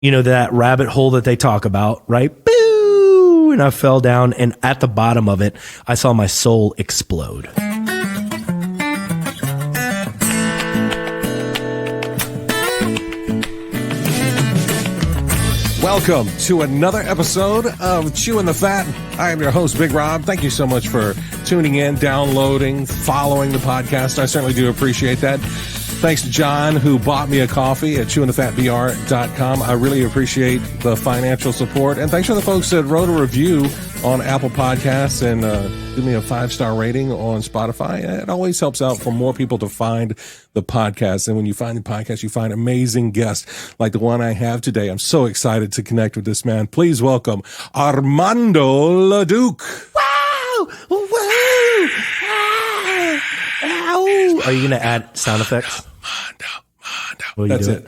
that rabbit hole that they talk about, right? Boo! And I fell down, and at the bottom of it, I saw my soul explode. Welcome to another episode of Chewing the Fat. I am your host, Big Rob. Thank you so much for tuning in, downloading, following the podcast. I certainly do appreciate that. Thanks to John, who bought me a coffee at chewingthefatbr.com. I really appreciate the financial support. And thanks for the folks that wrote a review on Apple Podcasts and give me a 5-star rating on Spotify. It always helps out for more people to find the podcast. And when you find the podcast, you find amazing guests like the one I have today. I'm so excited to connect with this man. Please welcome Armando Leduc. Wow! Wow! Ow! Are you going to add sound effects? That's it.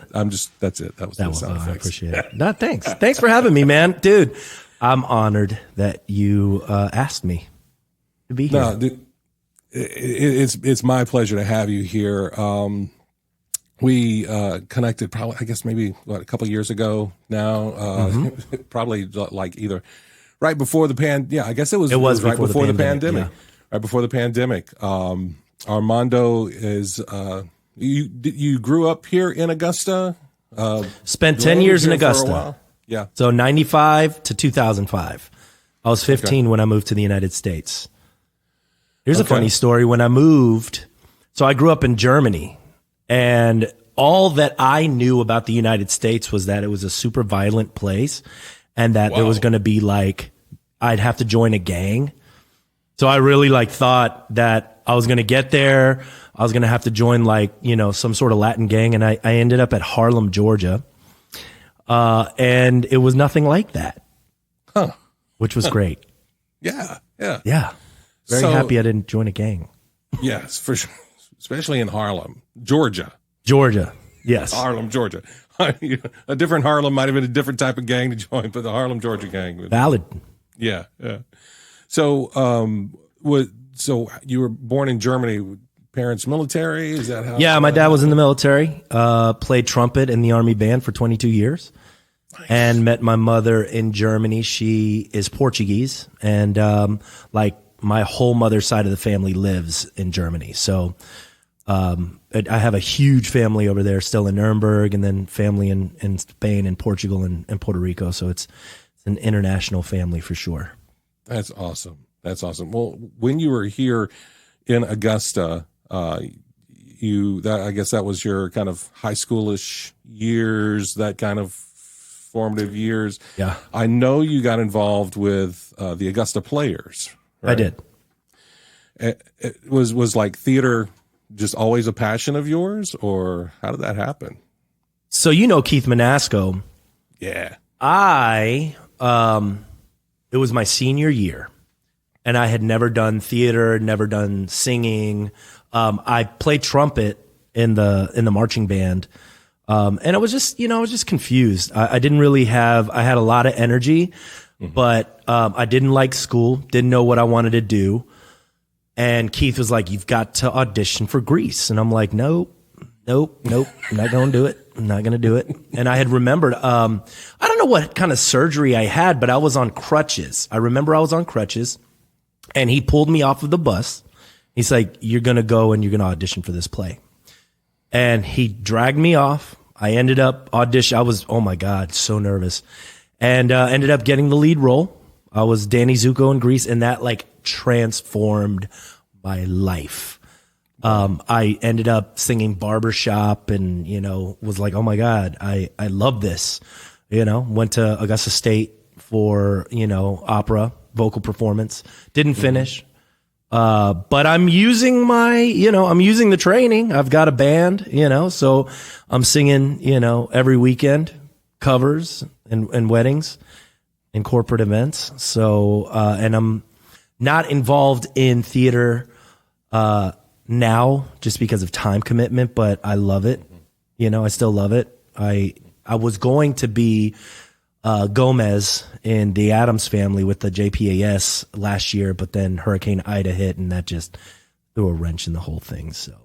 That's it. That was the sound effects. I appreciate it. No, thanks. Thanks for having me, man. Dude, I'm honored that you asked me to be here. No, dude, it's my pleasure to have you here. We connected probably, I guess maybe a couple of years ago now, probably like either right before the I guess it was right before the pandemic. Yeah. Right before the pandemic. Armando is, you grew up here in Augusta? Spent 10 years in Augusta. Yeah. So 95 to 2005. I was 15 when I moved to the United States. Here's a funny story. When I moved, so I grew up in Germany, and all that I knew about the United States was that it was a super violent place, and that there was going to be I'd have to join a gang. So I really thought that I was going to get there. I was going to have to join some sort of Latin gang. And I ended up at Harlem, Georgia. And it was nothing like that, which was great. Yeah. Very happy I didn't join a gang. Yes, for sure. Especially in Harlem, Georgia. Yes. Harlem, Georgia. A different Harlem might have been a different type of gang to join, but the Harlem, Georgia gang. Valid. Yeah. So, so you were born in Germany. Parents military? Is that how? Yeah, my dad was in the military. Played trumpet in the Army band for 22 years. Nice. And met my mother in Germany. She is Portuguese, and my whole mother's side of the family lives in Germany. So I have a huge family over there, still in Nuremberg, and then family in Spain and Portugal and Puerto Rico. So it's an international family for sure. That's awesome. Well, when you were here in Augusta, I guess that was your kind of high schoolish years, that kind of formative years. Yeah. I know you got involved with the Augusta Players. Right? I did. It was like theater just always a passion of yours, or how did that happen? So Keith Manasco. Yeah. It was my senior year, and I had never done theater, never done singing. I played trumpet in the marching band, and I was just confused. I didn't really have. I had a lot of energy, but I didn't like school. Didn't know what I wanted to do. And Keith was like, "You've got to audition for Grease," and I'm like, "Nope. I'm not going to do it. I'm not going to do it." And I had remembered, I don't know what kind of surgery I had, but I was on crutches. I remember I was on crutches, and he pulled me off of the bus. He's like, "You're going to go and you're going to audition for this play." And he dragged me off. I ended up audition. I was, oh my God, so nervous. And ended up getting the lead role. I was Danny Zuko in Grease, and that transformed my life. I ended up singing Barbershop and, was like, oh my God, I love this. Went to Augusta State for, opera vocal performance. Didn't finish. But I'm using I'm using the training. I've got a band, so I'm singing, every weekend, covers and weddings and corporate events. So, and I'm not involved in theater, now just because of time commitment, but I love it. I still love it. I was going to be Gomez in the Addams Family with the JPAS last year, but then Hurricane Ida hit, and that just threw a wrench in the whole thing. So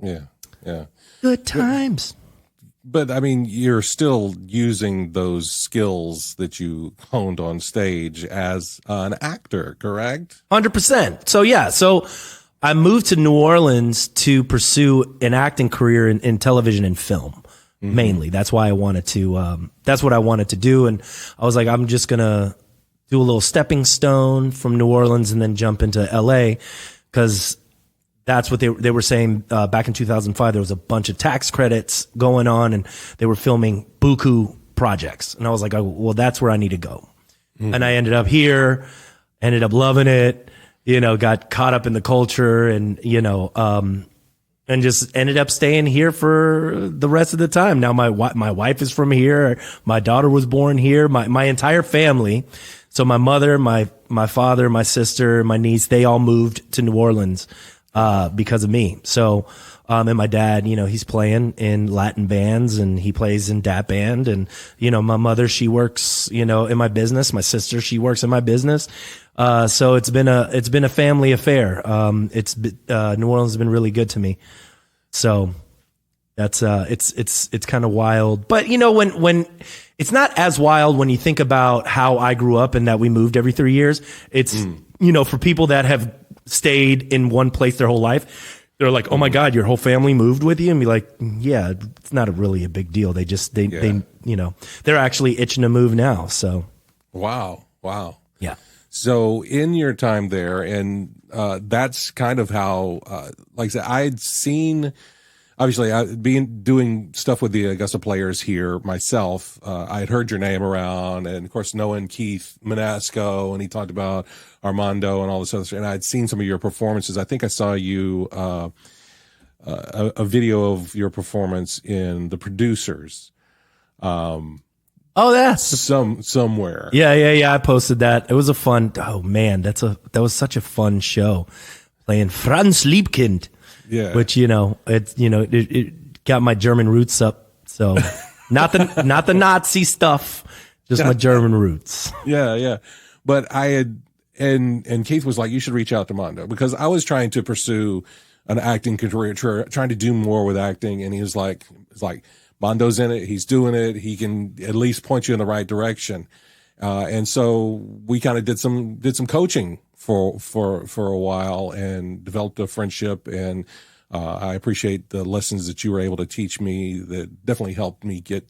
yeah, good times. But I mean, you're still using those skills that you honed on stage as an actor, correct? 100%. So yeah, so I moved to New Orleans to pursue an acting career in television and film. Mainly. That's why I wanted to, that's what I wanted to do. And I was like, I'm just going to do a little stepping stone from New Orleans and then jump into LA, because that's what they were saying. Back in 2005, there was a bunch of tax credits going on and they were filming buku projects. And I was like, oh, well, that's where I need to go. And I ended up here, ended up loving it, got caught up in the culture and, and just ended up staying here for the rest of the time. Now my wife is from here. My daughter was born here. My entire family. So my mother, my father, my sister, my niece, they all moved to New Orleans, because of me. So, and my dad, he's playing in Latin bands and he plays in dat band. And, my mother, she works, in my business. My sister, she works in my business. So it's been a family affair. New Orleans has been really good to me. So that's, it's kind of wild, but when it's not as wild when you think about how I grew up and that we moved every 3 years, it's, for people that have stayed in one place their whole life, they're like, oh my God, your whole family moved with you? And be like, yeah, it's not really a big deal. They they're actually itching to move now. So. Wow. Yeah. So in your time there, and that's kind of how, like I said, I'd seen, obviously, doing stuff with the Augusta Players here myself. I had heard your name around, and of course, knowing Keith Manasco, and he talked about Armando and all this other stuff. And I'd seen some of your performances. I think I saw you a video of your performance in The Producers. Oh, that's somewhere. Yeah. I posted that. It was a fun. Oh man, that was such a fun show. Playing Franz Liebkind. Yeah. Which it got my German roots up. So not the Nazi stuff, just my German roots. Yeah. But I had and Keith was like, you should reach out to Mondo, because I was trying to pursue an acting career, trying to do more with acting, and he was like, Mondo's in it. He's doing it. He can at least point you in the right direction. And so we kind of did some coaching for a while and developed a friendship. And, I appreciate the lessons that you were able to teach me that definitely helped me get,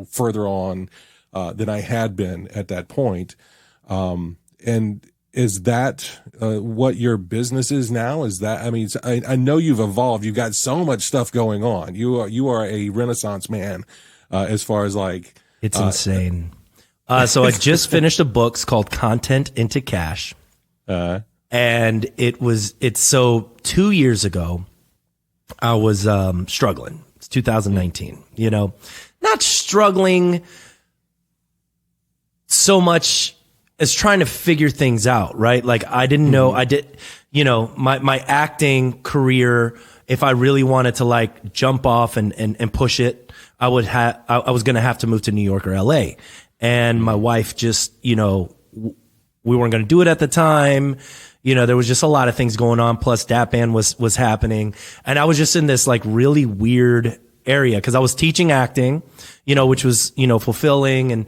further on, than I had been at that point. And is that, what your business is now? Is that, I know you've evolved. You've got so much stuff going on. You are a Renaissance man, as far as like, it's insane. So I just finished a book. It's called Content into Cash. And so 2 years ago, I was, struggling. It's 2019, not struggling so much as trying to figure things out, right? Like I didn't know, my acting career, if I really wanted to like jump off and push it, I was going to have to move to New York or LA. And my wife just, we weren't going to do it at the time. There was just a lot of things going on. Plus Dat Band was happening. And I was just in this like really weird area because I was teaching acting, which was, fulfilling and,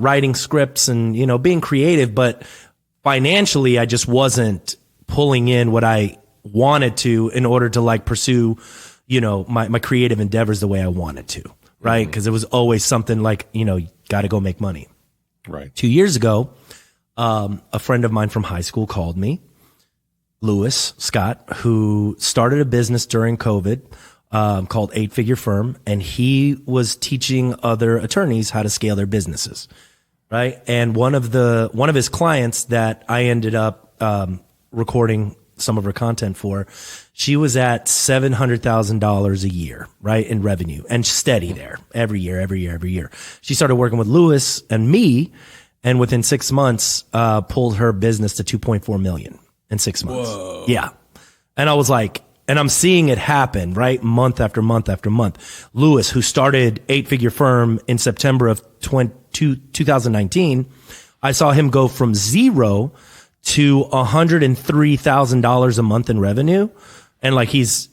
writing scripts and, being creative. But financially, I just wasn't pulling in what I wanted to in order to like pursue, my creative endeavors the way I wanted to. Right. Because it was always something like, got to go make money. Right. 2 years ago, a friend of mine from high school called me, Lewis Scott, who started a business during COVID, called 8-Figure Firm. And he was teaching other attorneys how to scale their businesses. Right. And one of his clients that I ended up, recording some of her content for, she was at $700,000 a year, right, in revenue, and steady there every year. She started working with Lewis and me, and within 6 months, pulled her business to 2.4 million in 6 months. Whoa. Yeah. And I was like, and I'm seeing it happen, right? Month after month after month. Lewis, who started 8-Figure Firm in September of 2019, I saw him go from zero to $103,000 a month in revenue. And like he's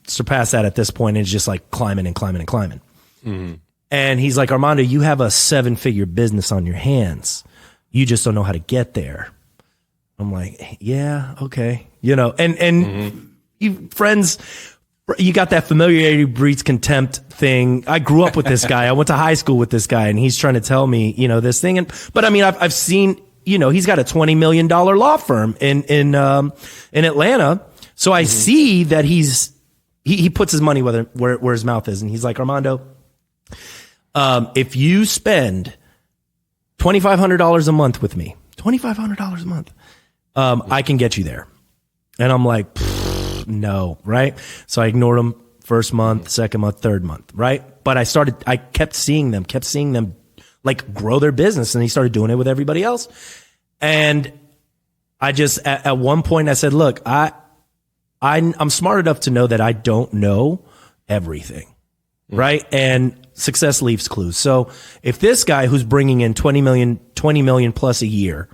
surpassed that at this point and is just like climbing and climbing and climbing. And he's like, Armando, you have a 7-figure business on your hands. You just don't know how to get there. I'm like, yeah, okay. And you friends, you got that familiarity breeds contempt thing. I grew up with this guy. I went to high school with this guy, and he's trying to tell me, this thing. But I mean, I've seen, he's got a $20 million law firm in Atlanta. So I see that he puts his money where his mouth is. And he's like, Armando, if you spend $2,500 a month with me, $2,500 a month, I can get you there. And I'm like, no, right? So I ignored him first month, second month, third month, right? But I kept seeing them like grow their business, and he started doing it with everybody else. And I just, at one point I said, look, I'm smart enough to know that I don't know everything, right? And success leaves clues. So if this guy who's bringing in 20 million plus a year,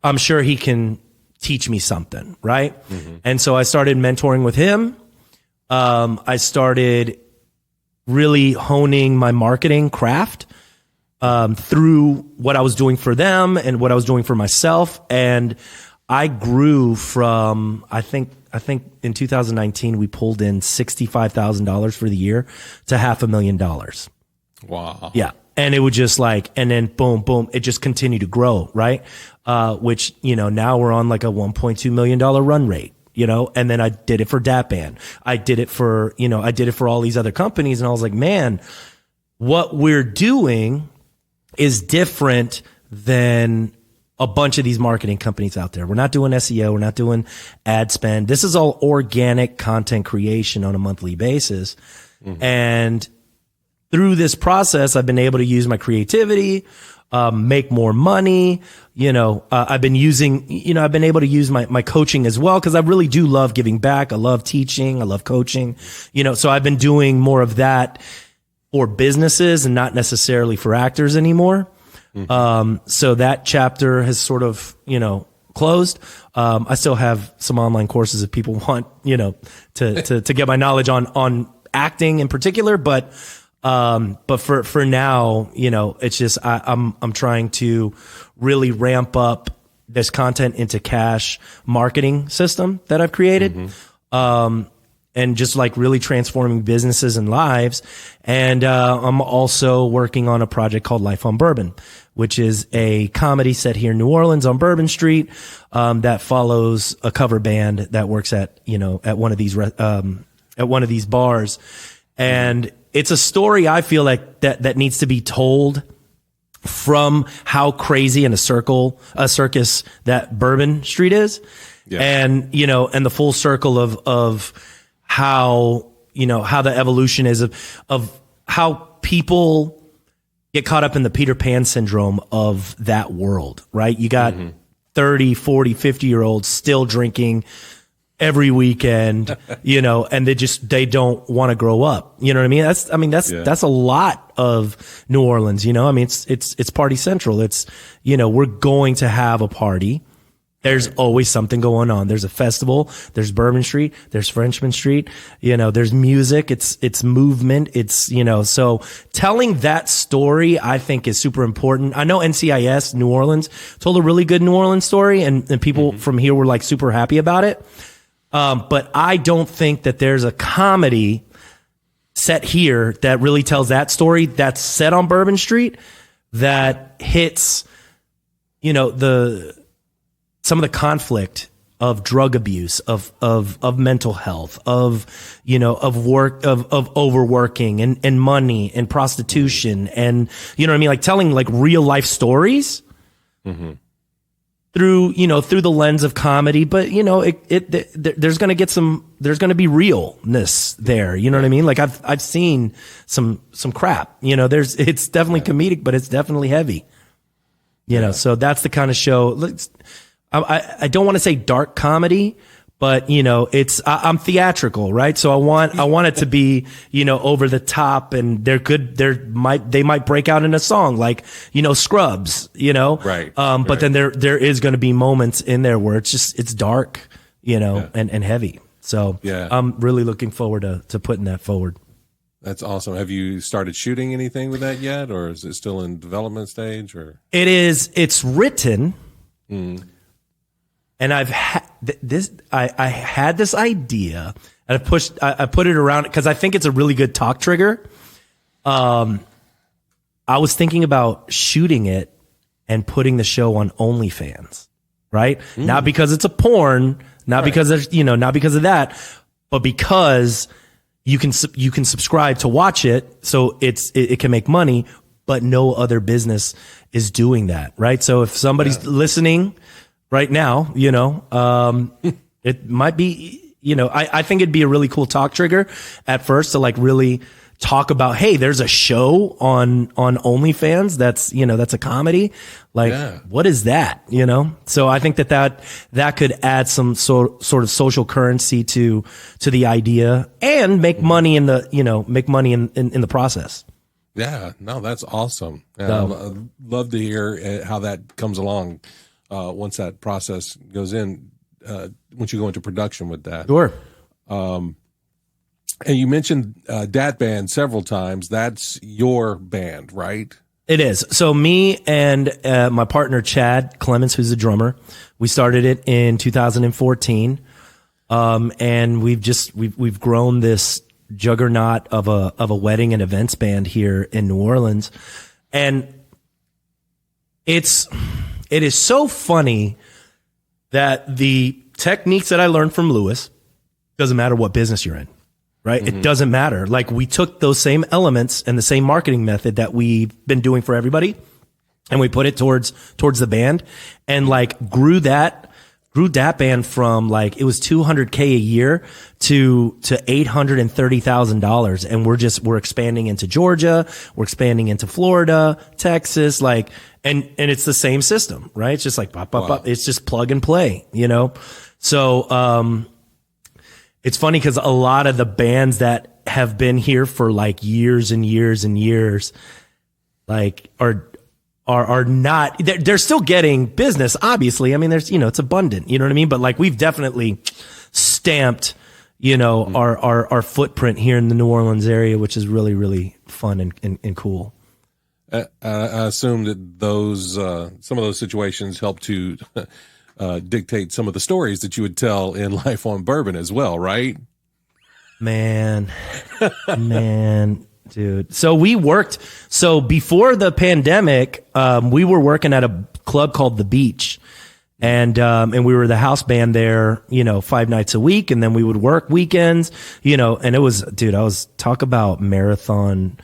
I'm sure he can teach me something, right? And so I started mentoring with him. I started really honing my marketing craft through what I was doing for them and what I was doing for myself. And I grew from, I think in 2019, we pulled in $65,000 for the year to $500,000. Wow. Yeah. And it would just and then boom, boom, it just continued to grow, right? Which, now we're on like a $1.2 million run rate, and then I did it for Dat Band. I did it for all these other companies. And I was like, man, what we're doing is different than a bunch of these marketing companies out there. We're not doing SEO. We're not doing ad spend. This is all organic content creation on a monthly basis. And through this process, I've been able to use my creativity, make more money. I've been able to use my coaching as well, because I really do love giving back. I love teaching. I love coaching. So I've been doing more of that for businesses and not necessarily for actors anymore. So that chapter has sort of, closed. I still have some online courses if people want, to get my knowledge on acting in particular, but for now, it's just, I'm trying to really ramp up this content into cash marketing system that I've created. And just like really transforming businesses and lives. And, I'm also working on a project called Life on Bourbon, which is a comedy set here in New Orleans on Bourbon Street, that follows a cover band that works at one of these bars. And it's a story I feel like that needs to be told from how crazy in a circus that Bourbon Street is. Yeah. And, and the full circle of how the evolution is of how people get caught up in the Peter Pan syndrome of that world, right? You got 30, 40, 50-year-olds still drinking every weekend, and they don't want to grow up. You know what I mean? That's a lot of New Orleans, it's party central. It's, we're going to have a party. There's always something going on. There's a festival. There's Bourbon Street. There's Frenchman Street. There's music. It's movement. It's, so telling that story, I think, is super important. I know NCIS New Orleans told a really good New Orleans story, and people from here were like super happy about it. But I don't think that there's a comedy set here that really tells that story that's set on Bourbon Street that hits, some of the conflict of drug abuse, of mental health, of work, of overworking and money and prostitution. And, like telling like real life stories through the lens of comedy. But, there's going to be realness there. You know what I mean? Like I've seen some crap, it's definitely comedic, but it's definitely heavy, so that's the kind of show. I don't want to say dark comedy, but I'm theatrical, right? So I want it to be, over the top, and they might break out in a song like, Scrubs, right. But then there is going to be moments in there where it's dark, and heavy. So I'm really looking forward to putting that forward. That's awesome. Have you started shooting anything with that yet, or is it still in development stage? Or it's written, and I've had this. I had this idea, and I put it around because I think it's a really good talk trigger. I was thinking about shooting it and putting the show on OnlyFans, right? Not because it's a porn, not because there's, not because of that, but because you can subscribe to watch it, so it can make money, but no other business is doing that, right? So if somebody's listening right now, it might be, I think it'd be a really cool talk trigger at first to like really talk about, hey, there's a show on OnlyFans that's a comedy. Like, what is that? So I think that could add some sort of social currency to the idea and make money in the in the process. Yeah, no, that's awesome. I'd love to hear how that comes along once that process goes in, once you go into production with that. Sure. And you mentioned Dat Band several times. That's your band, right? It is. So me and my partner, Chad Clements, who's a drummer, we started it in 2014. And we've grown this juggernaut of a wedding and events band here in New Orleans. And it is so funny that the techniques that I learned from Lewis, doesn't matter what business you're in. Right? It doesn't matter. Like, we took those same elements and the same marketing method that we've been doing for everybody, and we put it towards the band, and like grew that band from like, it was $200K a year to $830,000. And we're expanding into Georgia. We're expanding into Florida, Texas, like, and it's the same system, right? It's just like, pop, pop, pop. It's just plug and play, So, it's funny because a lot of the bands that have been here for like years and years and years, like are not, they're still getting business. Obviously. I mean, there's, it's abundant, you know what I mean? But like, we've definitely stamped, our footprint here in the New Orleans area, which is really, really fun and cool. I assume that those, some of those situations help to, dictate some of the stories that you would tell in Life on Bourbon as well, right? Man, dude. So before the pandemic, we were working at a club called The Beach, and we were the house band there, 5 nights a week. And then we would work weekends, and it was, dude, talk about marathon,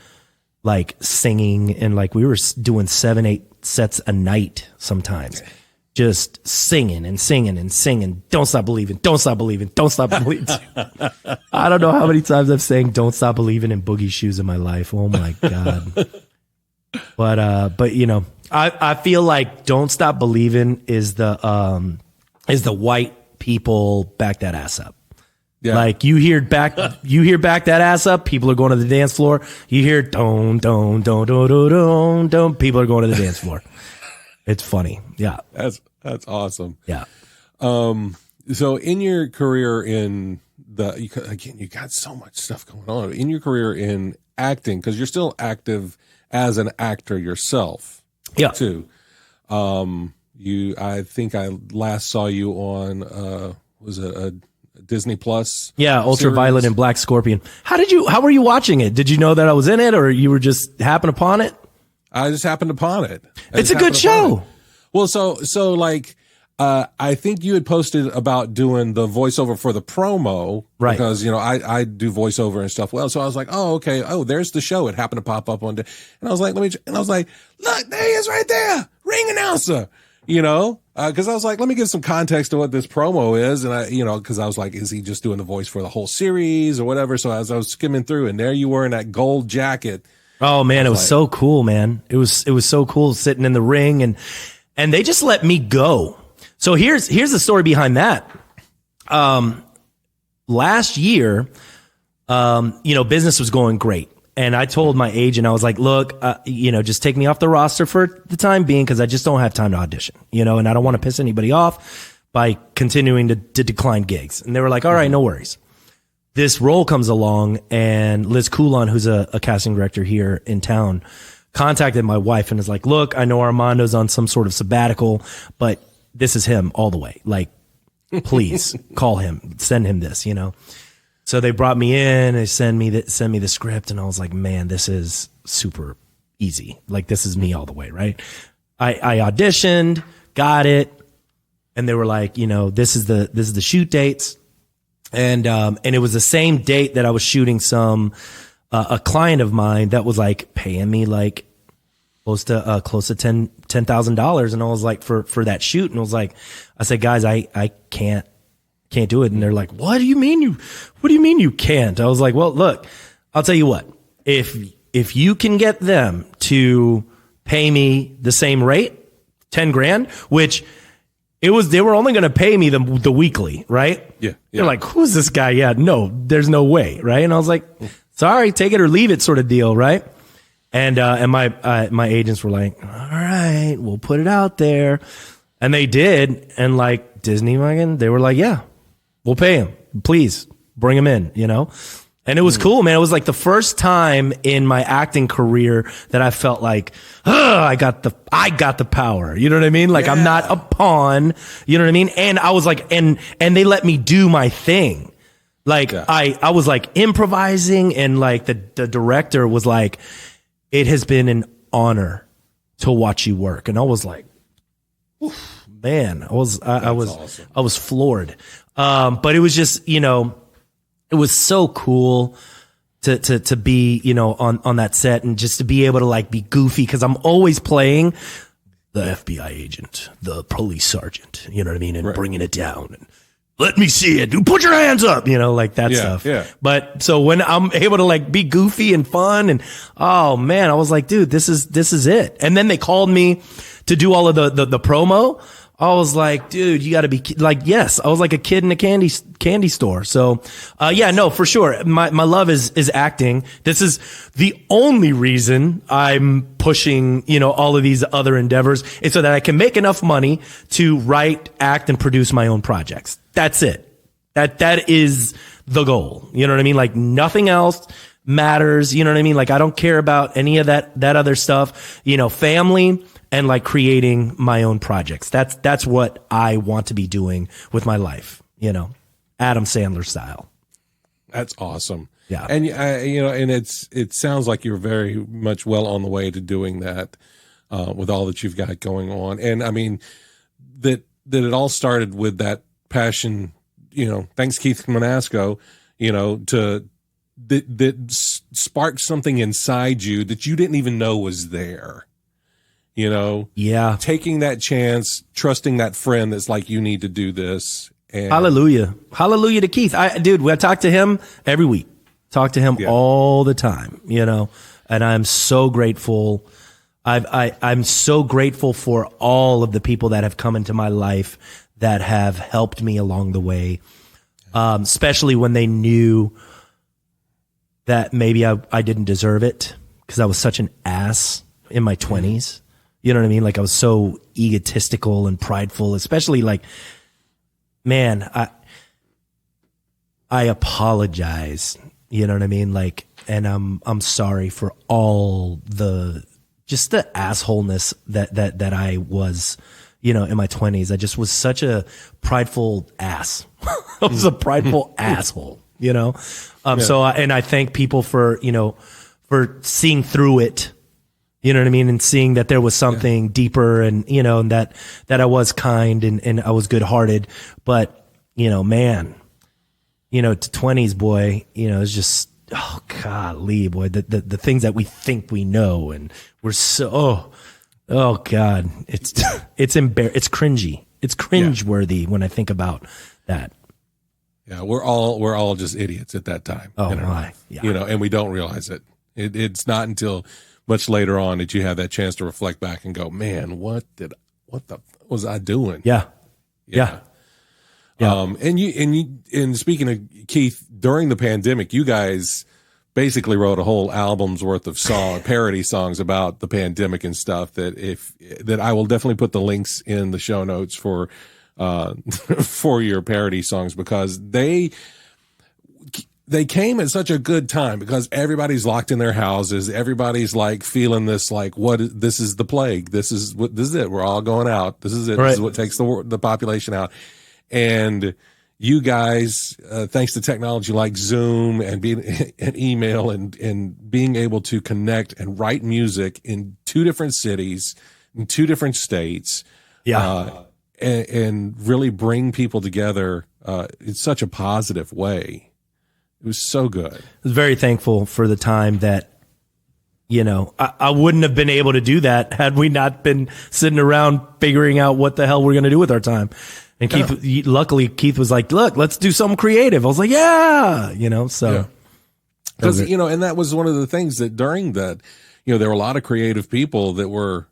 like singing, and like we were doing 7-8 sets a night sometimes. Just singing and singing and singing. Don't stop believing. Don't stop believing. Don't stop believing. I don't know how many times I've sang "Don't Stop Believing" in Boogie Shoes in my life. Oh my God. But I feel like "Don't Stop Believing" is the white people back that ass up. Yeah. Like you hear back that ass up, people are going to the dance floor. You hear don't, people are going to the dance floor. It's funny. Yeah. That's awesome. Yeah. So in your career you got so much stuff going on in your career in acting, because you're still active as an actor yourself. Yeah. Too. I think I last saw you on, was it a Disney Plus? Yeah. Ultraviolet and Black Scorpion. How were you watching it? Did you know that I was in it, or you were just happened upon it? I just happened upon it. It's a good show. Well, so like, I think you had posted about doing the voiceover for the promo, right? Because, I do voiceover and stuff. Well, so I was like, oh, okay. Oh, there's the show. It happened to pop up one day. And I was like, look, there he is right there. Ring announcer, cause I was like, let me give some context to what this promo is. And cause I was like, is he just doing the voice for the whole series or whatever? So as I was skimming through, and there you were in that gold jacket. Oh man, it was so cool, man. It was so cool sitting in the ring, and they just let me go. So here's the story behind that. Last year, business was going great. And I told my agent, I was like, look, just take me off the roster for the time being, because I just don't have time to audition, and I don't want to piss anybody off by continuing to decline gigs. And they were like, all right, no worries. this role comes along, and Liz Coulon, who's a casting director here in town, contacted my wife and is like, look, I know Armando's on some sort of sabbatical, but this is him all the way. Like, please call him, send him this, So they brought me in, they send me the script, and I was like, man, this is super easy. Like, this is me all the way, right? I auditioned, got it, and they were like, this is the shoot dates. And it was the same date that I was shooting a client of mine that was like paying me like close to $10,000. And I was like, for that shoot. And I said, guys, I can't do it. And they're like, what do you mean you can't? I was like, well, look, I'll tell you what, if you can get them to pay me the same rate, 10 grand, which they were only going to pay me the weekly, right? Yeah. They're like, who's this guy? Yeah, no, there's no way. Right. And I was like, sorry, take it or leave it sort of deal. Right. And my agents were like, all right, we'll put it out there. And they did. And like Disney, they were like, yeah, we'll pay him. Please bring him in, And it was cool, man. It was like the first time in my acting career that I felt like, I got the power. You know what I mean? Like, I'm not a pawn. You know what I mean? And I was like, and they let me do my thing. Like, I was like improvising, and like the director was like, it has been an honor to watch you work. And I was like, man, I was awesome. I was floored. But it was just, it was so cool to be, on that set, and just to be able to like be goofy, because I'm always playing the FBI agent, the police sergeant, you know what I mean? And bringing it down and let me see it. Put your hands up, like that stuff. Yeah. But so when I'm able to like be goofy and fun, and oh man, I was like, dude, this is it. And then they called me to do all of the promo. I was like, dude, you got to be like, yes, I was like a kid in a candy store. So, yeah, no, for sure. My love is acting. This is the only reason I'm pushing, all of these other endeavors, is so that I can make enough money to write, act, and produce my own projects. That's it. That is the goal. You know what I mean? Like, nothing else matters. You know what I mean? Like, I don't care about any of that other stuff, family, and like creating my own projects. That's what I want to be doing with my life, Adam Sandler style. That's awesome. Yeah. And and it sounds like you're very much well on the way to doing that, with all that you've got going on. And I mean, that it all started with that passion, thanks Keith Manasco, that sparked something inside you that you didn't even know was there. Taking that chance, trusting that friend that's like, you need to do this. And hallelujah to Keith. I talk to him every week, talk to him all the time, and I'm so grateful. I'm so grateful for all of the people that have come into my life that have helped me along the way. Especially when they knew that maybe I didn't deserve it, because I was such an ass in my 20s. You know what I mean? Like, I was so egotistical and prideful, especially like, man, I apologize. You know what I mean? Like, and I'm sorry for all the assholeness that I was, in my 20s. I just was such a prideful ass. I was a prideful asshole, So, and I thank people for seeing through it. You know what I mean? And seeing that there was something deeper, and, and that I was kind and I was good hearted. But, man, to 20s, boy, it's just, oh, golly, boy, the things that we think we know, and we're so, oh God, it's cringy. It's cringeworthy when I think about that. Yeah. We're all just idiots at that time. Oh my. Yeah. And we don't realize it. It's not until much later on that you have that chance to reflect back and go, man, what was I doing? Yeah. And speaking of Keith, during the pandemic, you guys basically wrote a whole album's worth of parody songs about the pandemic and stuff that I will definitely put the links in the show notes for your parody songs, because they came at such a good time because everybody's locked in their houses. Everybody's like feeling this, like, this is the plague. This is it. We're all going out. This is it. Right. This is what takes the population out. And you guys, thanks to technology like Zoom and email and being able to connect and write music in 2 different cities, in 2 different states. Yeah. And really bring people together in such a positive way. It was so good. I was very thankful for the time that, I wouldn't have been able to do that had we not been sitting around figuring out what the hell we're going to do with our time. And luckily Keith was like, look, let's do something creative. I was like, yeah, so. Yeah. Because, and that was one of the things that during that, there were a lot of creative people that were,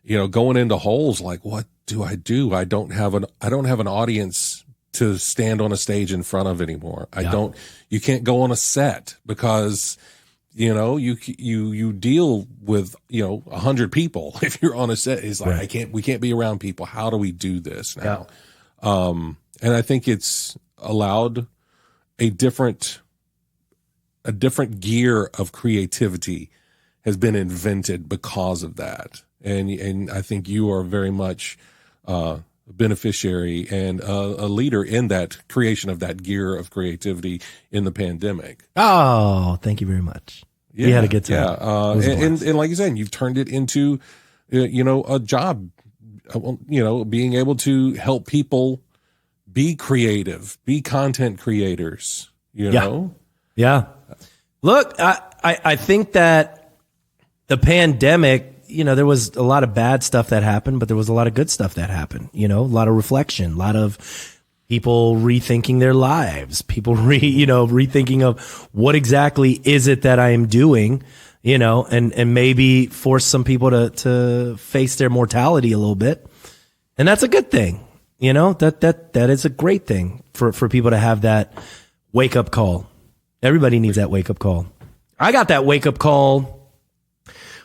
going into holes like, what do? I don't have an audience to stand on a stage in front of anymore. You can't go on a set because, you deal with, 100 people. If you're on a set, it's like, right. we can't be around people. How do we do this now? Yeah. And I think it's allowed a different gear of creativity has been invented because of that. And I think you are very much, beneficiary and a leader in that creation of that gear of creativity in the pandemic. Oh, thank you very much. Yeah, we had a good time. Yeah. And like you said, you've turned it into, a job, being able to help people be creative, be content creators, know? Yeah. Look, I think that the pandemic, there was a lot of bad stuff that happened, but there was a lot of good stuff that happened, a lot of reflection, a lot of people rethinking their lives, people rethinking of what exactly is it that I am doing, and maybe force some people to face their mortality a little bit. And that's a good thing. That is a great thing for people to have that wake up call. Everybody needs that wake up call. I got that wake up call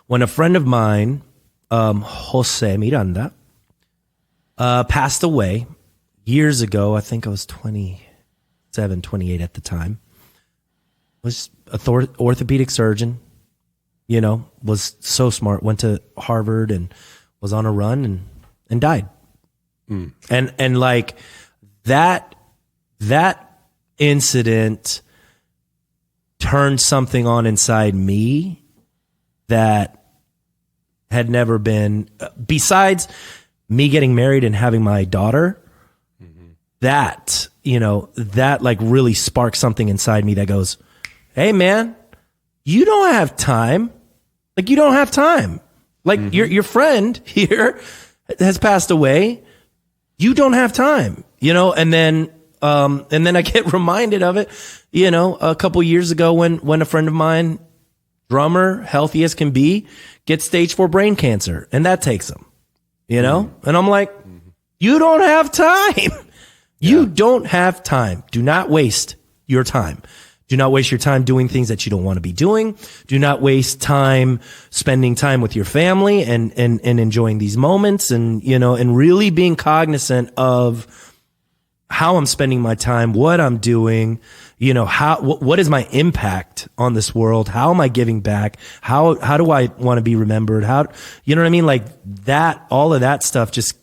when a friend of mine, Jose Miranda, passed away years ago. I think I was 27, 28 at the time. Was an orthopedic surgeon, was so smart, went to Harvard and was on a run and died. Mm. And like that incident turned something on inside me that had never been, besides me getting married and having my daughter, that like really sparked something inside me that goes, hey man, you don't have time. Like you don't have time. Like your friend here has passed away. You don't have time, and then I get reminded of it, a couple years ago when a friend of mine, drummer, healthy as can be, gets stage 4 brain cancer, and that takes him, and I'm like, you don't have time. You don't have time. Do not waste your time. Do not waste your time doing things that you don't want to be doing. Do not waste time spending time with your family and enjoying these moments and really being cognizant of how I'm spending my time, what I'm doing, what is my impact on this world? How am I giving back? How do I want to be remembered? You know what I mean? Like that, all of that stuff just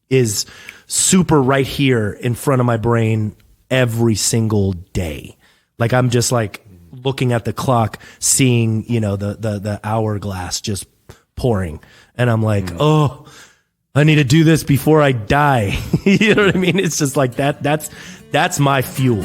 is super right here in front of my brain every single day. Like I'm just like looking at the clock, seeing, the hourglass just pouring. And I'm like, oh, I need to do this before I die. You know what I mean? It's just like that. That's my fuel.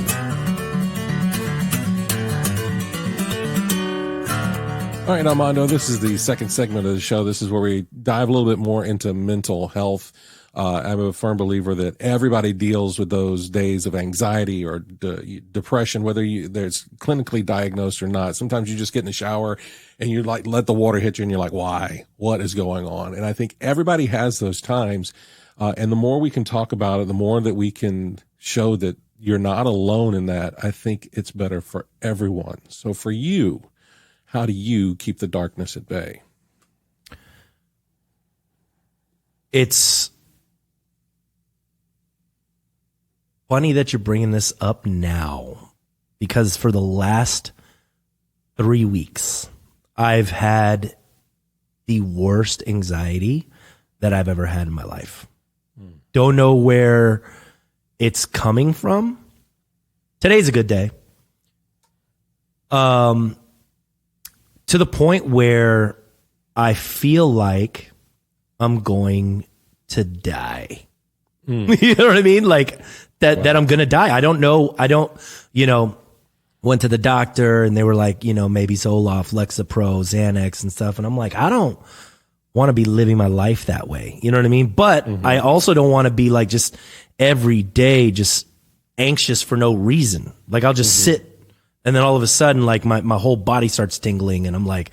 All right, Armando, this is the second segment of the show. This is where we dive a little bit more into mental health. I'm a firm believer that everybody deals with those days of anxiety or depression, whether there's clinically diagnosed or not. Sometimes you just get in the shower and you like let the water hit you and you're like, why? What is going on? And I think everybody has those times. And the more we can talk about it, the more that we can show that you're not alone in that, I think it's better for everyone. So for you, how do you keep the darkness at bay? It's funny that you're bringing this up now because for the last 3 weeks, I've had the worst anxiety that I've ever had in my life. Don't know where it's coming from. Today's a good day. To the point where I feel like I'm going to die. You know what I mean? Like that I'm going to die. I don't know. Went to the doctor and they were like, maybe Zoloft, Lexapro, Xanax and stuff. And I'm like, I don't want to be living my life that way. You know what I mean? But I also don't want to be like just every day, just anxious for no reason. Like I'll just sit and then all of a sudden, like my whole body starts tingling and I'm like,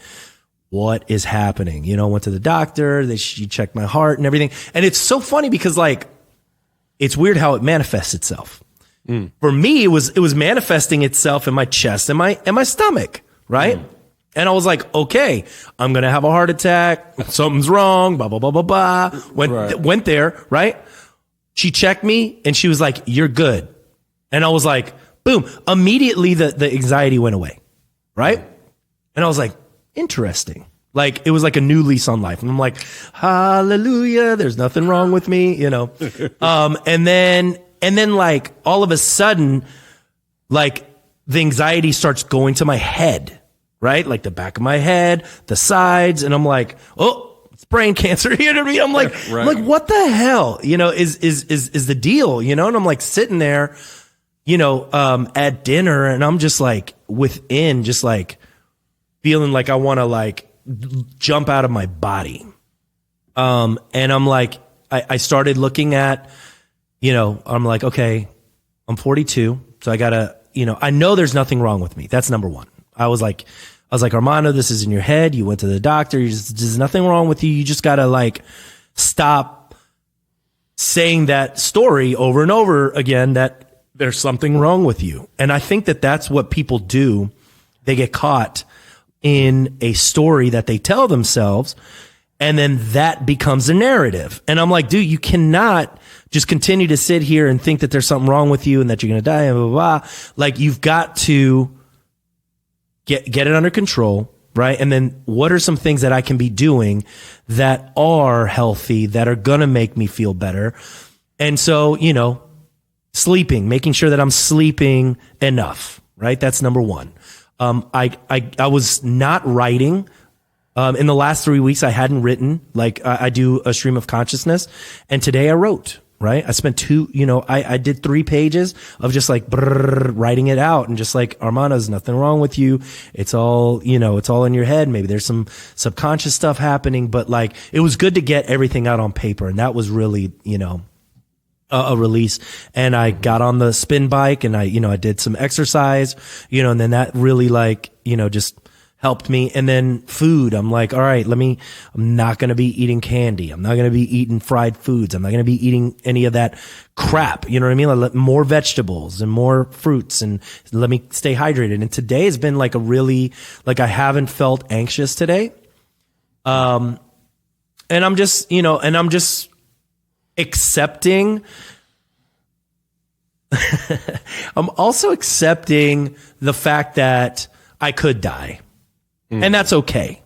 what is happening? Went to the doctor, she checked my heart and everything. And it's so funny because like, it's weird how it manifests itself. For me, it was manifesting itself in my chest and my stomach, right? And I was like, okay, I'm gonna have a heart attack. Something's wrong. Blah blah blah blah blah. Went there, right? She checked me and she was like, "You're good." And I was like, boom! Immediately, the anxiety went away, right? And I was like, interesting. Like it was like a new lease on life. And I'm like, hallelujah, there's nothing wrong with me, And then like all of a sudden, like the anxiety starts going to my head, right? Like the back of my head, the sides. And I'm like, oh, it's brain cancer. You know what I mean? I'm like, what the hell, is the deal, And I'm like sitting there, at dinner and I'm just like within just like feeling like I want to like jump out of my body. And I'm like, I started looking at, I'm like, okay, I'm 42. So I gotta, I know there's nothing wrong with me. That's number one. I was like, Armando, this is in your head. You went to the doctor. There's nothing wrong with you. You just gotta like stop saying that story over and over again that there's something wrong with you. And I think that that's what people do. They get caught in a story that they tell themselves. And then that becomes a narrative. And I'm like, dude, you cannot just continue to sit here and think that there's something wrong with you and that you're going to die and blah, blah, blah. Like you've got to get it under control, right? And then what are some things that I can be doing that are healthy, that are going to make me feel better? And so, sleeping, making sure that I'm sleeping enough, right? That's number one. I was not writing. In the last 3 weeks, I hadn't written. Like I do a stream of consciousness, and today I wrote. Right, I spent I did 3 pages of just like writing it out, and just like Armando, there's nothing wrong with you. It's all it's all in your head. Maybe there's some subconscious stuff happening, but like it was good to get everything out on paper, and that was really a release. And I got on the spin bike, and I did some exercise, and then that really like just helped me. And then food, I'm like, all right, I'm not going to be eating candy. I'm not going to be eating fried foods. I'm not going to be eating any of that crap. You know what I mean? Like more vegetables and more fruits, and let me stay hydrated. And today has been like a really, like I haven't felt anxious today. And I'm just, accepting. I'm also accepting the fact that I could die. And that's okay.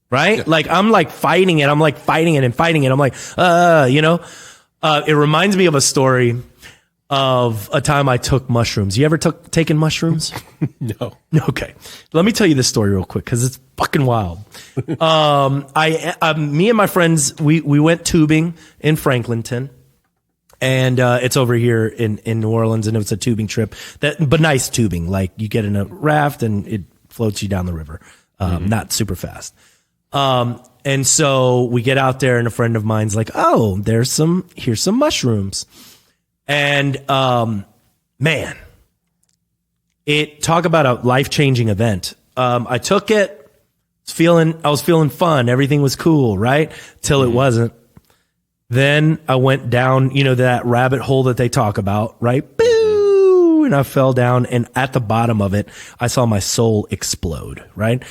Right? Yeah. Like I'm like fighting it. I'm like fighting it and fighting it. I'm like, it reminds me of a story of a time I took mushrooms. You ever taken mushrooms? No. Okay. Let me tell you this story real quick, cause it's fucking wild. Me and my friends, we went tubing in Franklinton. And it's over here in New Orleans, and it was a tubing trip but nice tubing. Like you get in a raft and it floats you down the river. Not super fast. And so we get out there, and a friend of mine's like, oh, here's some mushrooms. And, man, talk about a life-changing event. I took it, I was feeling fun. Everything was cool, right? Till it wasn't. Then I went down, that rabbit hole that they talk about, right? Boo! And I fell down, and at the bottom of it, I saw my soul explode, right?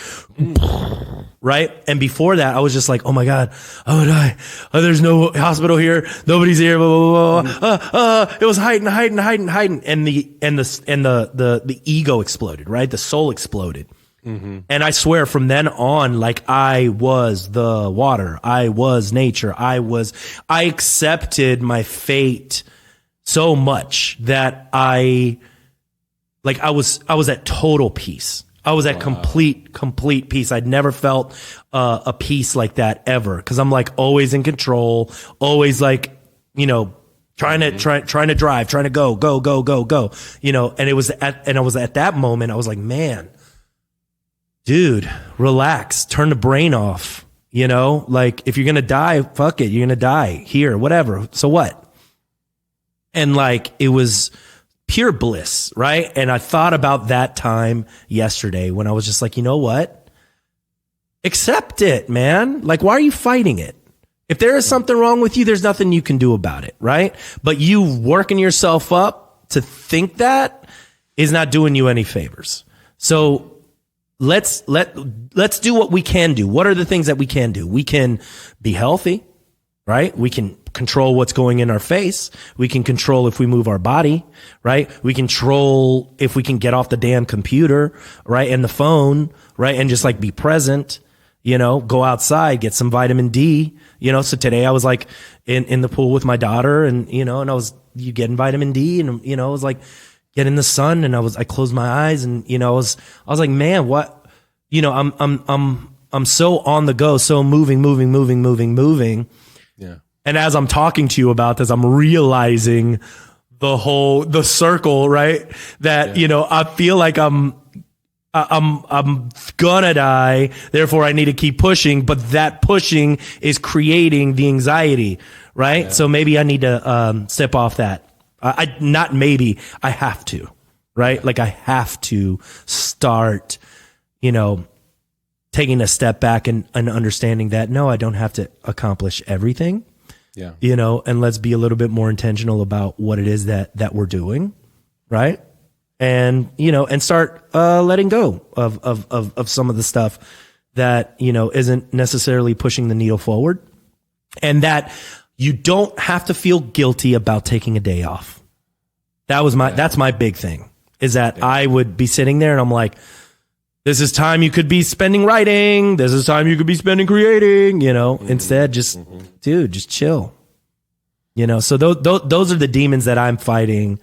right? And before that, I was just like, oh my God, I would die. Oh, there's no hospital here. Nobody's here. Blah, blah, blah, blah. It was hiding. And the ego exploded, right? The soul exploded. Mm-hmm. And I swear from then on, like I was the water. I was nature. I accepted my fate so much that I was at total peace. I was at complete peace. I'd never felt a peace like that ever. Cause I'm like always in control, always like, trying to drive, trying to go, and I was at that moment, I was like, man, dude, relax, turn the brain off, like if you're going to die, fuck it. You're going to die here, whatever. So what? And like, it was pure bliss, right? And I thought about that time yesterday when I was just like, you know what? Accept it, man. Like, why are you fighting it? If there is something wrong with you, there's nothing you can do about it, right? But you working yourself up to think that is not doing you any favors. So let's do what we can do. What are the things that we can do? We can be healthy, right? We can control what's going in our face. We can control if we move our body, right? We control if we can get off the damn computer, right? And the phone, right? And just like be present, go outside, get some vitamin D, so today I was like in the pool with my daughter and, and you getting vitamin D and, I was like get in the sun and I closed my eyes and, I was like, man, what, I'm so on the go, so moving. Yeah. And as I'm talking to you about this, I'm realizing the circle, right? That, I feel like I'm gonna die. Therefore I need to keep pushing, but that pushing is creating the anxiety, right? Yeah. So maybe I need to, step off that. I have to, right? Yeah. Like I have to start, taking a step back and understanding that no, I don't have to accomplish everything. Yeah. And let's be a little bit more intentional about what it is that we're doing. Right. And, and start, letting go of some of the stuff that, isn't necessarily pushing the needle forward, and that you don't have to feel guilty about taking a day off. That's my big thing is that I would be sitting there and I'm like, this is time you could be spending writing. This is time you could be spending creating, instead just, dude, just chill, so those are the demons that I'm fighting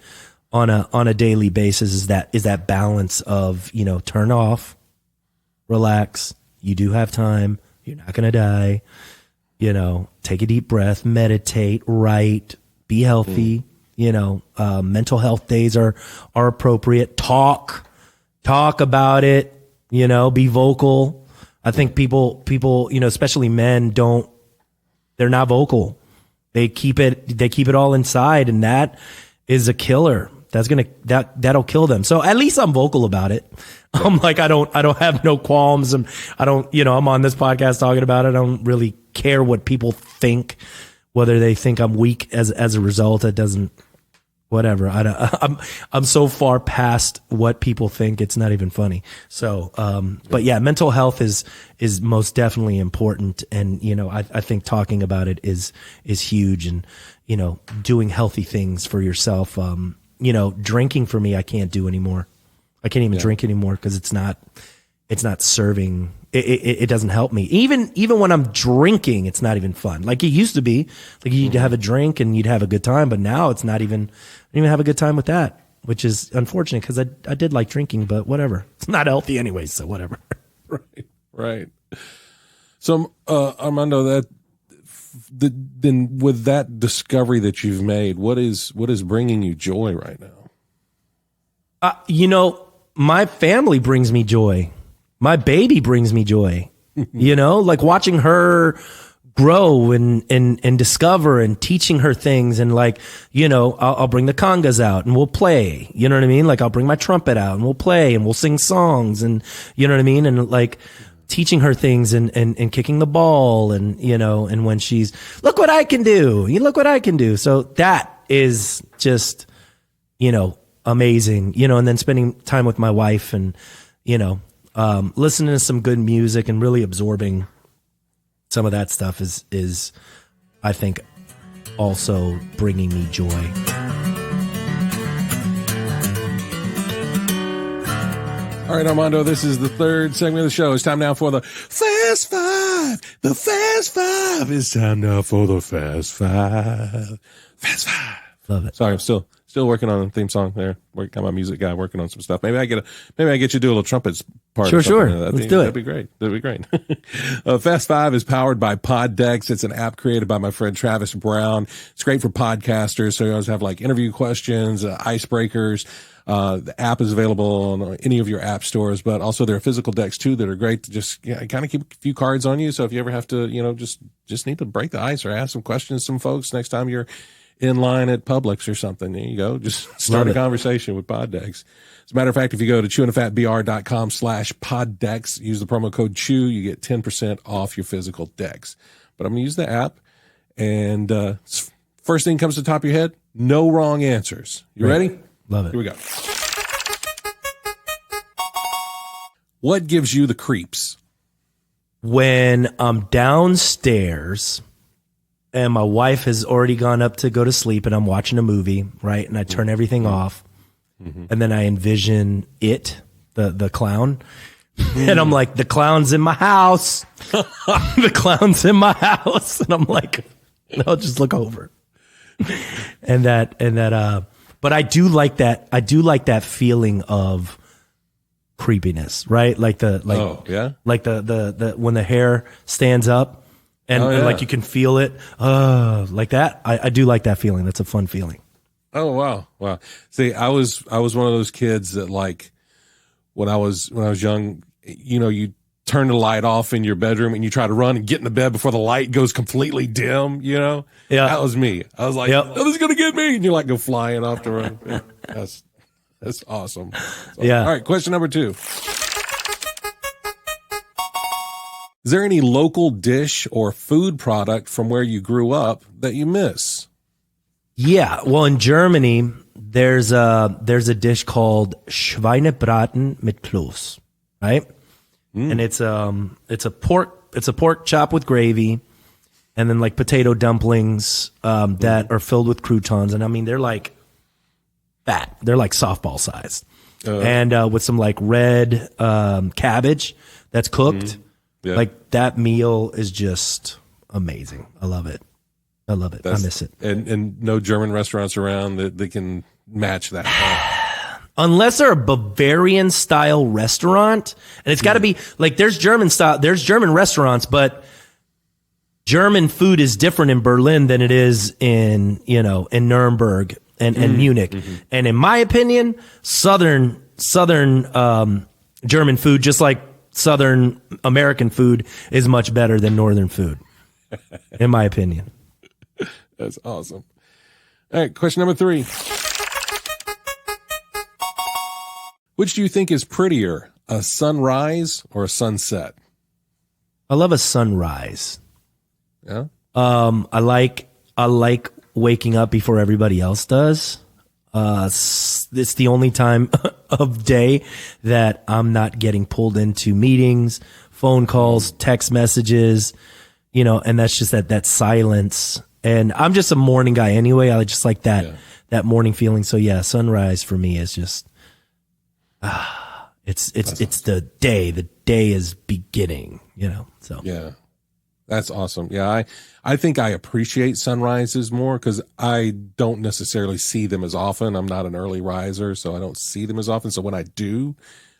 on a daily basis is that balance of, turn off, relax. You do have time. You're not going to die, take a deep breath, meditate, write, be healthy, mental health days are appropriate. Talk about it. Be vocal. I think people, especially men they're not vocal. They keep it all inside, and that is a killer. That'll kill them. So at least I'm vocal about it. I'm like, I don't have no qualms, and I don't, I'm on this podcast talking about it. I don't really care what people think, whether they think I'm weak as a result. It doesn't, whatever. I'm so far past what people think. It's not even funny. So, but yeah, mental health is most definitely important. And, I think talking about it is huge, and, doing healthy things for yourself. Drinking for me, I can't do anymore. I can't even drink anymore because it's not serving. It doesn't help me. Even when I'm drinking, it's not even fun. Like it used to be. Like you'd have a drink and you'd have a good time, but now it's not even. I don't even have a good time with that, which is unfortunate because I did like drinking, but whatever. It's not healthy anyway, so whatever. Right. So Armando, then with that discovery that you've made, what is bringing you joy right now? My family brings me joy. My baby brings me joy. Like watching her grow and discover and teaching her things, and like, I'll bring the congas out and we'll play. You know what I mean? Like I'll bring my trumpet out and we'll play and we'll sing songs, and you know what I mean? And like teaching her things and kicking the ball, and and when she's, look what I can do. Look what I can do. So that is just, amazing, and then spending time with my wife, and, listening to some good music and really absorbing some of that stuff is I think also bringing me joy. All right, Armando, this is the third segment of the show. It's time now for the Fast Five. The Fast Five. It's time now for the Fast Five. Fast Five. Love it. Sorry, I'm still working on a theme song there. Got my music guy working on some stuff. Maybe I get you to do a little trumpets part. Sure. Let's do it. That'd be great. Fast Five is powered by Poddex. It's an app created by my friend Travis Brown. It's great for podcasters. So you always have like interview questions, icebreakers. The app is available on any of your app stores, but also there are physical decks too that are great to just kind of keep a few cards on you. So if you ever have to, just need to break the ice or ask some questions to some folks next time you're in line at Publix or something, there you go. Just start a conversation with Poddex. As a matter of fact, if you go to chewinthefatbr.com/Poddex, use the promo code CHEW, you get 10% off your physical decks. But I'm going to use the app, and first thing comes to the top of your head, no wrong answers. You ready? Love it. Here we go. What gives you the creeps? When I'm downstairs and my wife has already gone up to go to sleep and I'm watching a movie, right? And I turn everything off and then I envision it, the clown. And I'm like, the clown's in my house. The clown's in my house. And I'm like, I'll just look over. But I do like that. I do like that feeling of creepiness, right? Like the when the hair stands up and like you can feel it, like that. I do like that feeling. That's a fun feeling. Oh wow. See, I was one of those kids that like when I was young, you turn the light off in your bedroom and you try to run and get in the bed before the light goes completely dim, Yeah. That was me. I was like, oh, this is going to get me. And you like go flying off to run. Yeah, that's awesome. Yeah. All right. Question number 2. Is there any local dish or food product from where you grew up that you miss? Yeah. Well, in Germany, there's a dish called Schweinebraten mit Kloß, right? And it's a pork chop with gravy, and then like potato dumplings that are filled with croutons, and I mean they're like fat, they're like softball sized, and with some like red cabbage that's cooked. Yeah. Like that meal is just amazing. I love it. I miss it. And no German restaurants around that can match that. Unless they're a Bavarian style restaurant, and it's got to be like there's German restaurants, but German food is different in Berlin than it is in Nuremberg and Munich. And in my opinion, southern German food, just like southern American food, is much better than northern food, in my opinion. That's awesome. All right, question number 3. Which do you think is prettier, a sunrise or a sunset? I love a sunrise. Yeah. I like waking up before everybody else does. It's the only time of day that I'm not getting pulled into meetings, phone calls, text messages, and that's just that silence. And I'm just a morning guy anyway. I just like that morning feeling. So yeah, sunrise for me is just, it's the day. The day is beginning, so. Yeah. That's awesome. Yeah. I think I appreciate sunrises more because I don't necessarily see them as often. I'm not an early riser, so I don't see them as often. So when I do,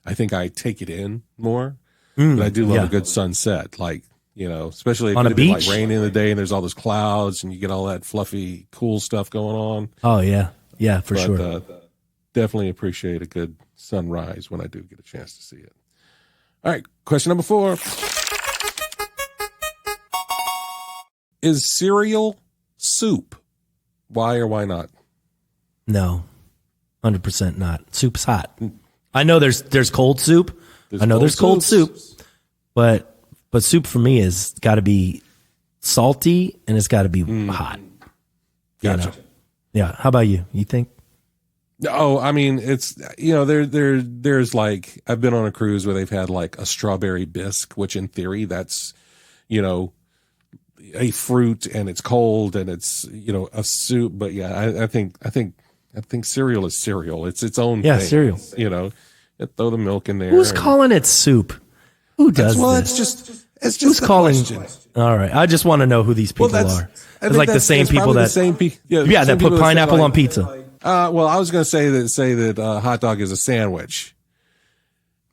I think I take it in more. But I do love a good sunset, like, especially if on a beach, like rain in the day and there's all those clouds and you get all that fluffy, cool stuff going on. Oh yeah. Yeah, for sure. Definitely appreciate a good sunrise when I do get a chance to see it. All right. Question number 4. Is cereal soup? Why or why not? No, 100% not. Soup's hot. I know there's cold soup. There's cold soup, but soup for me is got to be salty and it's got to be hot. Gotcha. Yeah. How about you? You think? Oh, I mean, it's, there's like, I've been on a cruise where they've had like a strawberry bisque, which in theory that's, a fruit and it's cold and it's, a soup. But yeah, I think cereal is cereal. It's its own thing. Cereal. Throw the milk in there. Who's calling it soup? Who does this? It's just Who's calling? Question. All right. I just want to know who these people are. It's like the same people that, that put pineapple on pizza. Well, I was going to say that hot dog is a sandwich.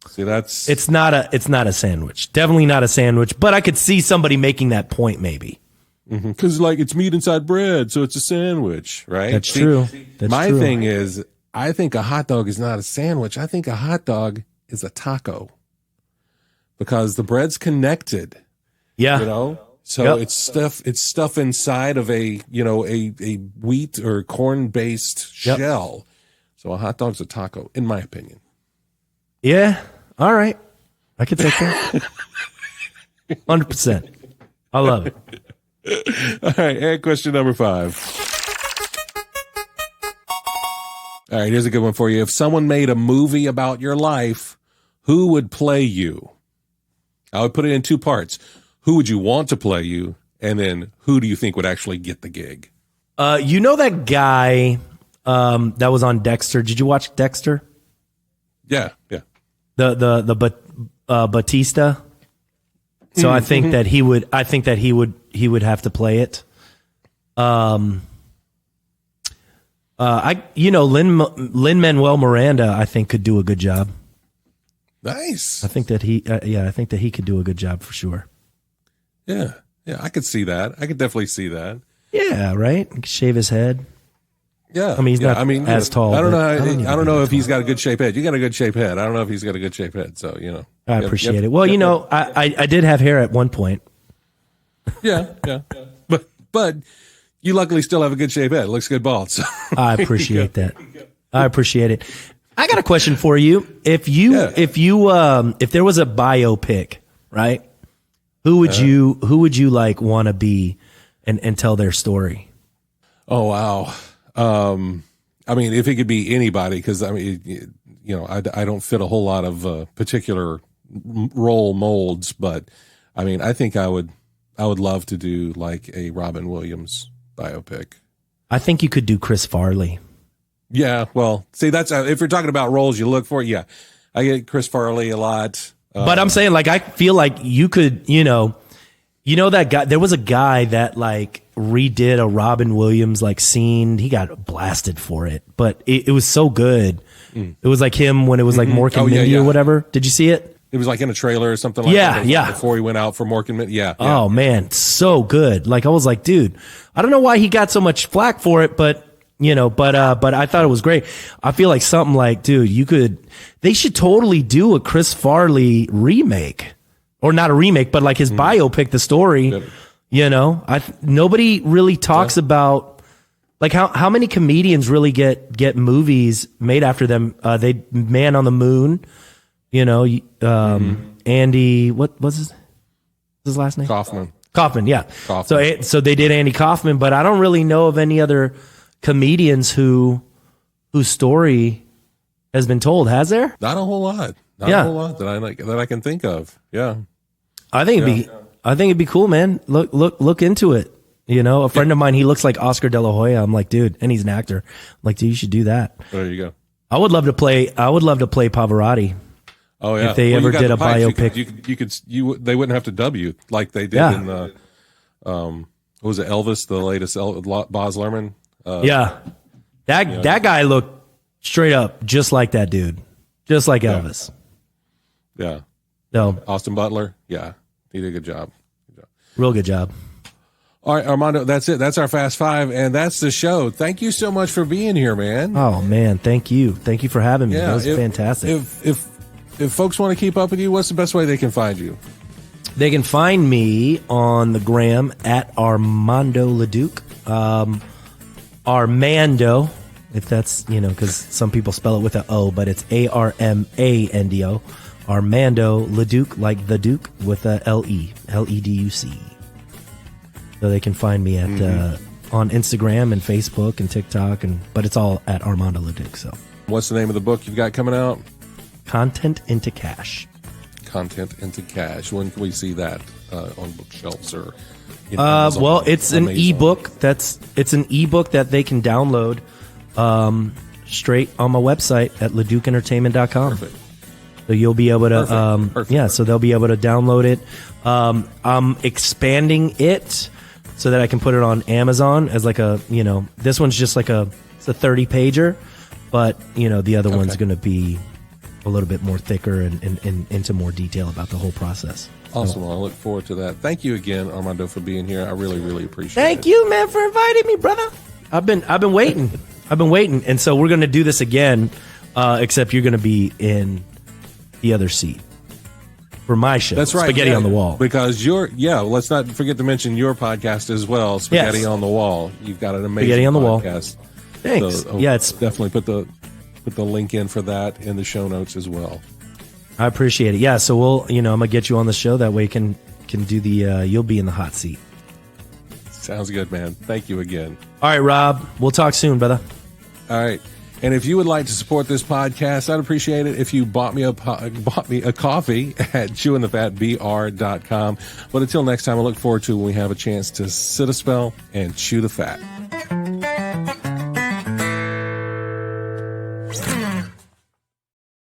See, it's not a sandwich. Definitely not a sandwich. But I could see somebody making that point, maybe. Because like it's meat inside bread, so it's a sandwich, right? That's true. My thing is, I think a hot dog is not a sandwich. I think a hot dog is a taco because the bread's connected. Yeah. So it's stuff inside of a wheat or corn based shell. So a hot dog's a taco, in my opinion. Yeah. All right. I could take that. 100%. I love it. All right. And question number 5. All right. Here's a good one for you. If someone made a movie about your life, who would play you? I would put it in 2 parts. Who would you want to play you? And then who do you think would actually get the gig? That guy that was on Dexter. Did you watch Dexter? Yeah. The Batista. So I think that he would have to play it. Lin-Manuel Miranda, I think, could do a good job. Nice. I think that he could do a good job for sure. Yeah, I could see that. I could definitely see that. Yeah, right. He could shave his head. Yeah, I mean he's not as tall. I don't know if he's got a good shaped head. You got a good shaped head. I don't know if he's got a good shaped head. So I appreciate it. Well, I did have hair at one point. Yeah. But you luckily still have a good shaped head. It looks good bald. So. I appreciate that. I appreciate it. I got a question for you. If there was a biopic, right? Who would you like want to be and tell their story? Oh wow. I mean, if it could be anybody, because I mean, I don't fit a whole lot of particular role molds, but I mean, I think I would love to do like a Robin Williams biopic. I think you could do Chris Farley. Yeah, well, see, that's if you're talking about roles you look for. Yeah, I get Chris Farley a lot. But I'm saying, like, I feel like you could, that guy. There was a guy that like redid a Robin Williams like scene. He got blasted for it, but it was so good. It was like him when it was like Mork and Mindy or whatever. Did you see it? It was like in a trailer or something like that. Yeah. Before he went out for Mork and Mindy. Yeah. Oh man, so good. Like I was like, dude, I don't know why he got so much flack for it, but I thought it was great. I feel like something like, dude, they should totally do a Chris Farley remake, or not a remake, but like his biopic, the story. Yep. Nobody really talks about like how many comedians really get movies made after them. They Man on the Moon, Andy, what was his last name? Kaufman. Yeah. Kaufman. So they did Andy Kaufman, but I don't really know of any other comedians whose story has been told. Has there? Not a whole lot. Not a whole lot that I can think of. Yeah. I think it'd be cool, man. Look into it. A friend of mine, he looks like Oscar De La Hoya. I'm like, dude, and he's an actor. I'm like, dude, you should do that. There you go. I would love to play Pavarotti. Oh yeah. If they ever did a biopic, they wouldn't have to dub you like they did in what was it, Elvis, the latest Baz Luhrmann? That guy looked straight up just like that dude, just like Elvis. Yeah. No. Austin Butler. Yeah. He did a good job. Real good job. All right, Armando, that's it. That's our Fast Five, and that's the show. Thank you so much for being here, man. Oh man, thank you. Thank you for having me. That was fantastic. If folks want to keep up with you, what's the best way they can find you? They can find me on the gram at Armando Leduc. Armando, if that's, because some people spell it with an O, but it's Armando. Armando Leduc, like the Duke, with a Leduc. So they can find me at on Instagram and Facebook and TikTok, but it's all at Armando Leduc. So, what's the name of the book you've got coming out? Content into Cash. Content into Cash. When can we see that on bookshelves or? Amazon, well, it's an ebook. It's an ebook that they can download straight on my website at leducentertainment.com. Perfect. So you'll be able to, Perfect. so they'll be able to download it. I'm expanding it so that I can put it on Amazon as like this one's just like it's a 30 pager, but the other one's going to be a little bit more thicker and into more detail about the whole process. Awesome. Well, I look forward to that. Thank you again, Armando, for being here. I really, really appreciate it. Thank you, man, for inviting me, brother. I've been waiting. And so we're going to do this again, except you're going to be in the other seat for my show. That's right. Spaghetti on the Wall. Because let's not forget to mention your podcast as well, Spaghetti on the Wall. You've got an amazing Spaghetti on the podcast. Wall. Thanks. So, it's definitely put the link in for that in the show notes as well. I appreciate it. Yeah, so we'll, I'm going to get you on the show. That way can do the, you'll be in the hot seat. Sounds good, man. Thank you again. All right, Rob. We'll talk soon, brother. All right. And if you would like to support this podcast, I'd appreciate it if you bought me a coffee at chewingthefatbr.com. But until next time, I look forward to when we have a chance to sit a spell and chew the fat.